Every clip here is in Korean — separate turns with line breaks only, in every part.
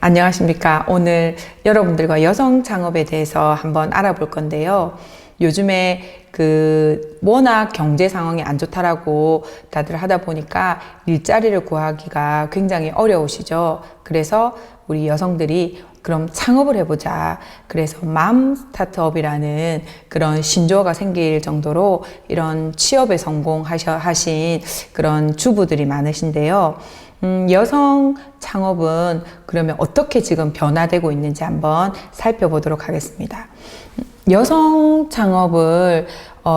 안녕하십니까. 오늘 여러분들과 여성 창업에 대해서 한번 알아볼 건데요. 요즘에 워낙 경제 상황이 안 좋다라고 다들 하다 보니까 일자리를 구하기가 굉장히 어려우시죠. 그래서 우리 여성들이 그럼 창업을 해보자. 그래서 맘 스타트업이라는 그런 신조어가 생길 정도로 이런 취업에 성공하신 그런 주부들이 많으신데요. 여성 창업은 그러면 어떻게 지금 변화되고 있는지 한번 살펴보도록 하겠습니다. 여성 창업을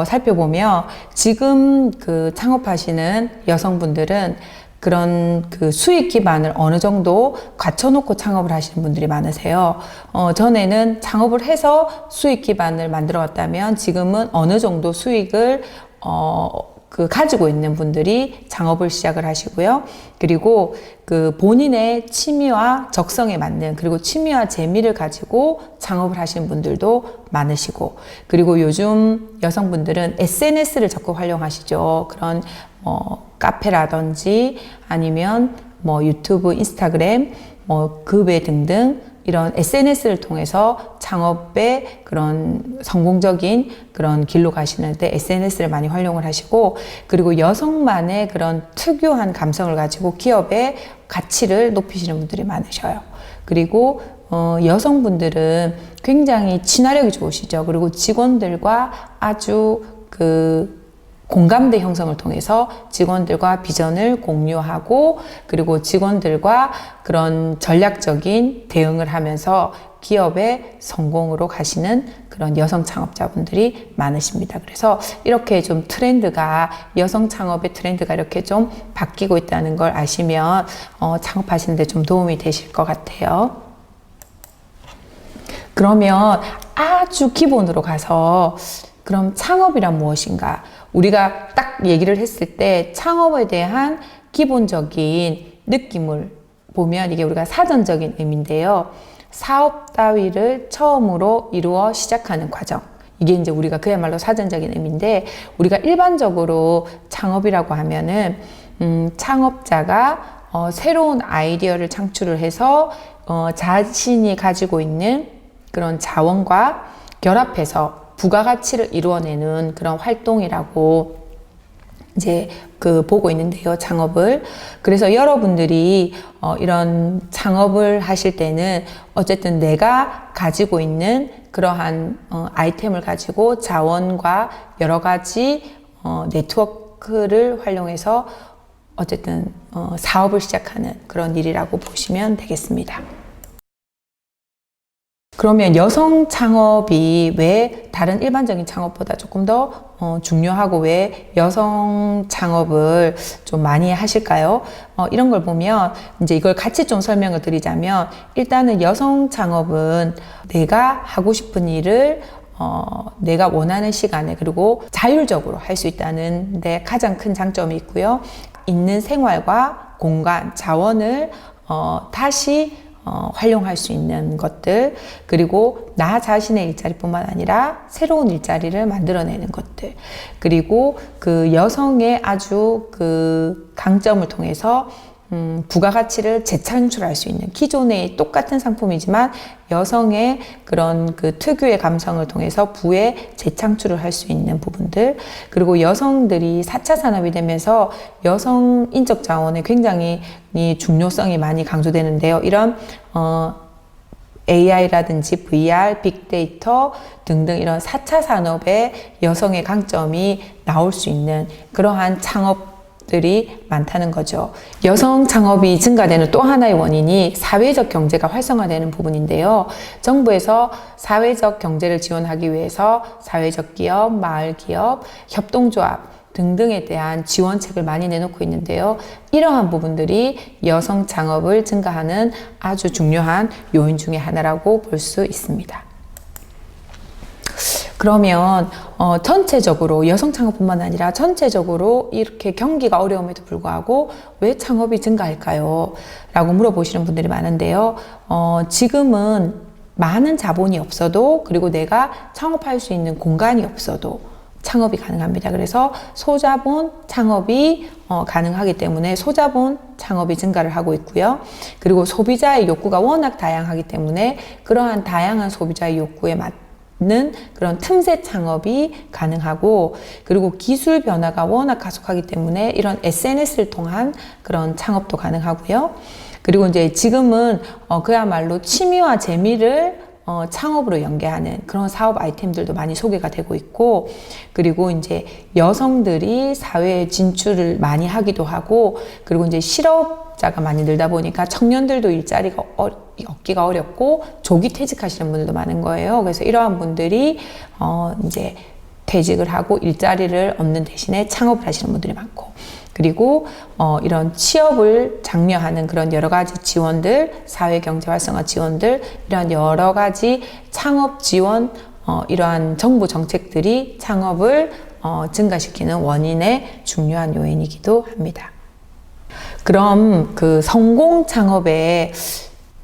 살펴보면 지금 창업하시는 여성분들은 그런 수익 기반을 어느 정도 갖춰놓고 창업을 하시는 분들이 많으세요. 전에는 창업을 해서 수익 기반을 만들어 왔다면 지금은 어느 정도 수익을 가지고 있는 분들이 창업을 시작을 하시고요. 그리고 본인의 취미와 적성에 맞는, 그리고 취미와 재미를 가지고 창업을 하시는 분들도 많으시고, 그리고 요즘 여성분들은 SNS를 적극 활용하시죠. 그런 카페라든지 아니면 유튜브, 인스타그램, 그 외 등등 이런 SNS를 통해서 창업의 그런 성공적인 그런 길로 가시는데 SNS를 많이 활용을 하시고, 그리고 여성만의 그런 특유한 감성을 가지고 기업의 가치를 높이시는 분들이 많으셔요. 그리고 여성분들은 굉장히 친화력이 좋으시죠. 그리고 직원들과 아주 공감대 형성을 통해서 직원들과 비전을 공유하고, 그리고 직원들과 그런 전략적인 대응을 하면서 기업의 성공으로 가시는 그런 여성 창업자분들이 많으십니다. 그래서 이렇게 좀 여성 창업의 트렌드가 이렇게 좀 바뀌고 있다는 걸 아시면 창업하시는 데 좀 도움이 되실 것 같아요. 그러면 아주 기본으로 가서 그럼 창업이란 무엇인가? 우리가 딱 얘기를 했을 때 창업에 대한 기본적인 느낌을 보면 이게 우리가 사전적인 의미인데요. 사업 따위를 처음으로 이루어 시작하는 과정. 이게 이제 우리가 그야말로 사전적인 의미인데, 우리가 일반적으로 창업이라고 하면은 창업자가 새로운 아이디어를 창출을 해서 자신이 가지고 있는 그런 자원과 결합해서 부가가치를 이루어내는 그런 활동이라고 이제 보고 있는데요, 창업을. 그래서 여러분들이 이런 창업을 하실 때는 어쨌든 내가 가지고 있는 그러한 아이템을 가지고 자원과 여러 가지 네트워크를 활용해서 어쨌든 사업을 시작하는 그런 일이라고 보시면 되겠습니다. 그러면 여성 창업이 왜 다른 일반적인 창업보다 조금 더 중요하고 왜 여성 창업을 좀 많이 하실까요? 이런 걸 보면 이제 이걸 같이 좀 설명을 드리자면, 일단은 여성 창업은 내가 하고 싶은 일을 내가 원하는 시간에 그리고 자율적으로 할 수 있다는 데 가장 큰 장점이 있고요. 있는 생활과 공간, 자원을 다시 활용할 수 있는 것들, 그리고 나 자신의 일자리뿐만 아니라 새로운 일자리를 만들어내는 것들, 그리고 여성의 아주 강점을 통해서 부가가치를 재창출할 수 있는, 기존의 똑같은 상품이지만 여성의 그런 특유의 감성을 통해서 부의 재창출을 할 수 있는 부분들, 그리고 여성들이 4차 산업이 되면서 여성 인적 자원에 굉장히 중요성이 많이 강조되는데요. 이런 AI라든지 VR, 빅데이터 등등 이런 4차 산업의 여성의 강점이 나올 수 있는 그러한 창업들이 많다는 거죠. 여성 창업이 증가되는 또 하나의 원인이 사회적 경제가 활성화되는 부분인데요. 정부에서 사회적 경제를 지원하기 위해서 사회적 기업, 마을 기업, 협동조합 등등에 대한 지원책을 많이 내놓고 있는데요. 이러한 부분들이 여성 창업을 증가하는 아주 중요한 요인 중에 하나라고 볼 수 있습니다. 그러면 전체적으로 여성 창업뿐만 아니라 전체적으로 이렇게 경기가 어려움에도 불구하고 왜 창업이 증가할까요? 라고 물어보시는 분들이 많은데요. 지금은 많은 자본이 없어도, 그리고 내가 창업할 수 있는 공간이 없어도 창업이 가능합니다. 그래서 소자본 창업이 가능하기 때문에 소자본 창업이 증가를 하고 있고요. 그리고 소비자의 욕구가 워낙 다양하기 때문에 그러한 다양한 소비자의 욕구에 맞는 그런 틈새 창업이 가능하고, 그리고 기술 변화가 워낙 가속하기 때문에 이런 SNS를 통한 그런 창업도 가능하고요. 그리고 이제 지금은 그야말로 취미와 재미를 창업으로 연계하는 그런 사업 아이템들도 많이 소개가 되고 있고, 그리고 이제 여성들이 사회에 진출을 많이 하기도 하고, 그리고 이제 실업자가 많이 늘다 보니까 청년들도 일자리가 얻기가 어렵고 조기 퇴직하시는 분들도 많은 거예요. 그래서 이러한 분들이 이제 퇴직을 하고 일자리를 얻는 대신에 창업을 하시는 분들이 많고, 그리고 이런 취업을 장려하는 그런 여러 가지 지원들, 사회경제 활성화 지원들, 이러한 여러 가지 창업 지원, 이러한 정부 정책들이 창업을 증가시키는 원인의 중요한 요인이기도 합니다. 그럼 그 성공 창업의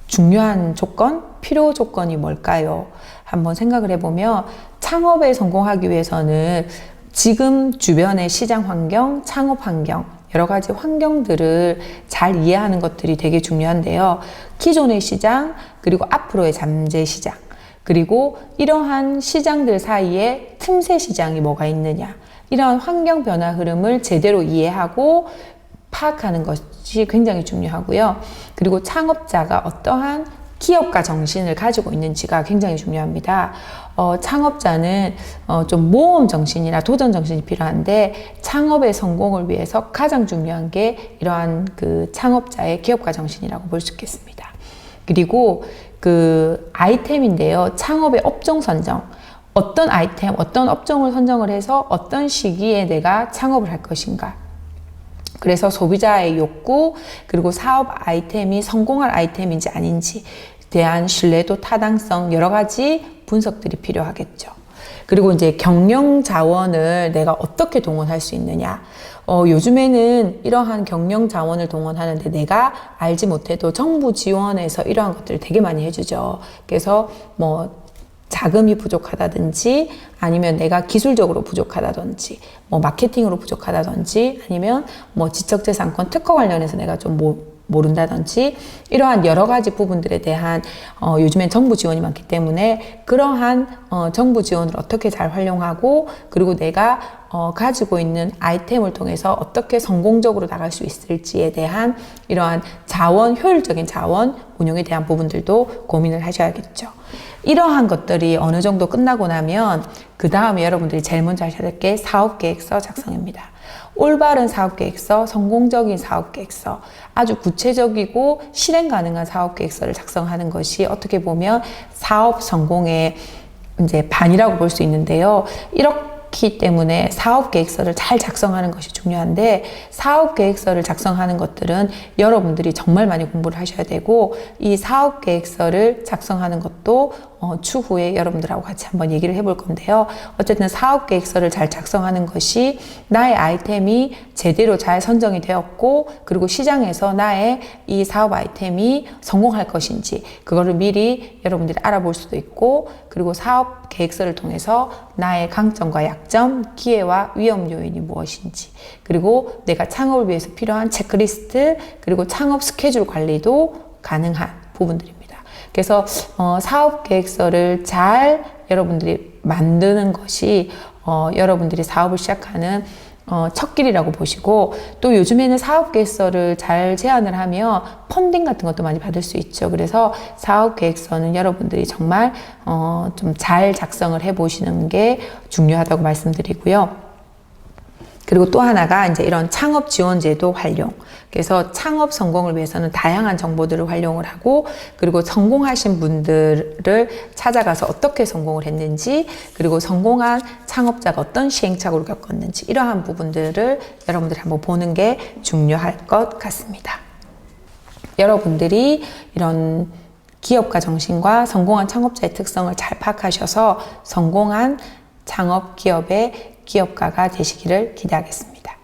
중요한 조건, 필요 조건이 뭘까요? 한번 생각을 해보면, 창업에 성공하기 위해서는 지금 주변의 시장 환경, 창업 환경, 여러 가지 환경들을 잘 이해하는 것들이 되게 중요한데요. 기존의 시장, 그리고 앞으로의 잠재 시장, 그리고 이러한 시장들 사이에 틈새 시장이 뭐가 있느냐, 이러한 환경 변화 흐름을 제대로 이해하고 파악하는 것이 굉장히 중요하고요. 그리고 창업자가 어떠한 기업가 정신을 가지고 있는지가 굉장히 중요합니다. 창업자는 좀 모험 정신이나 도전 정신이 필요한데, 창업의 성공을 위해서 가장 중요한 게 이러한 그 창업자의 기업가 정신이라고 볼 수 있겠습니다. 그리고 그 아이템인데요. 창업의 업종 선정. 어떤 아이템, 어떤 업종을 선정을 해서 어떤 시기에 내가 창업을 할 것인가. 그래서 소비자의 욕구, 그리고 사업 아이템이 성공할 아이템인지 아닌지 대한 신뢰도, 타당성, 여러 가지 분석들이 필요하겠죠. 그리고 이제 경영 자원을 내가 어떻게 동원할 수 있느냐. 요즘에는 이러한 경영 자원을 동원하는데 내가 알지 못해도 정부 지원에서 이러한 것들을 되게 많이 해주죠. 그래서 뭐 자금이 부족하다든지, 아니면 내가 기술적으로 부족하다든지, 뭐 마케팅으로 부족하다든지, 아니면 뭐 지적재산권 특허 관련해서 내가 좀 모른다든지, 이러한 여러 가지 부분들에 대한 요즘엔 정부 지원이 많기 때문에 그러한 정부 지원을 어떻게 잘 활용하고, 그리고 내가 가지고 있는 아이템을 통해서 어떻게 성공적으로 나갈 수 있을지에 대한 이러한 자원, 효율적인 자원 운용에 대한 부분들도 고민을 하셔야겠죠. 이러한 것들이 어느 정도 끝나고 나면 그 다음에 여러분들이 제일 먼저 하셔야 될 게 사업계획서 작성입니다. 올바른 사업계획서, 성공적인 사업계획서, 아주 구체적이고 실행 가능한 사업계획서를 작성하는 것이 어떻게 보면 사업 성공의 이제 반이라고 볼 수 있는데요. 이렇기 때문에 사업계획서를 잘 작성하는 것이 중요한데, 사업계획서를 작성하는 것들은 여러분들이 정말 많이 공부를 하셔야 되고, 이 사업계획서를 작성하는 것도 추후에 여러분들하고 같이 한번 얘기를 해볼 건데요. 어쨌든 사업계획서를 잘 작성하는 것이 나의 아이템이 제대로 잘 선정이 되었고, 그리고 시장에서 나의 이 사업 아이템이 성공할 것인지 그거를 미리 여러분들이 알아볼 수도 있고, 그리고 사업계획서를 통해서 나의 강점과 약점, 기회와 위험 요인이 무엇인지, 그리고 내가 창업을 위해서 필요한 체크리스트, 그리고 창업 스케줄 관리도 가능한 부분들입니다. 그래서 사업 계획서를 잘 여러분들이 만드는 것이 여러분들이 사업을 시작하는 첫 길이라고 보시고, 또 요즘에는 사업 계획서를 잘 제안을 하면 펀딩 같은 것도 많이 받을 수 있죠. 그래서 사업 계획서는 여러분들이 정말 좀 잘 작성을 해 보시는 게 중요하다고 말씀드리고요. 그리고 또 하나가 이제 이런 창업 지원제도 활용. 그래서 창업 성공을 위해서는 다양한 정보들을 활용을 하고, 그리고 성공하신 분들을 찾아가서 어떻게 성공을 했는지, 그리고 성공한 창업자가 어떤 시행착오를 겪었는지, 이러한 부분들을 여러분들이 한번 보는 게 중요할 것 같습니다. 여러분들이 이런 기업가 정신과 성공한 창업자의 특성을 잘 파악하셔서 성공한 창업 기업의 기업가가 되시기를 기대하겠습니다.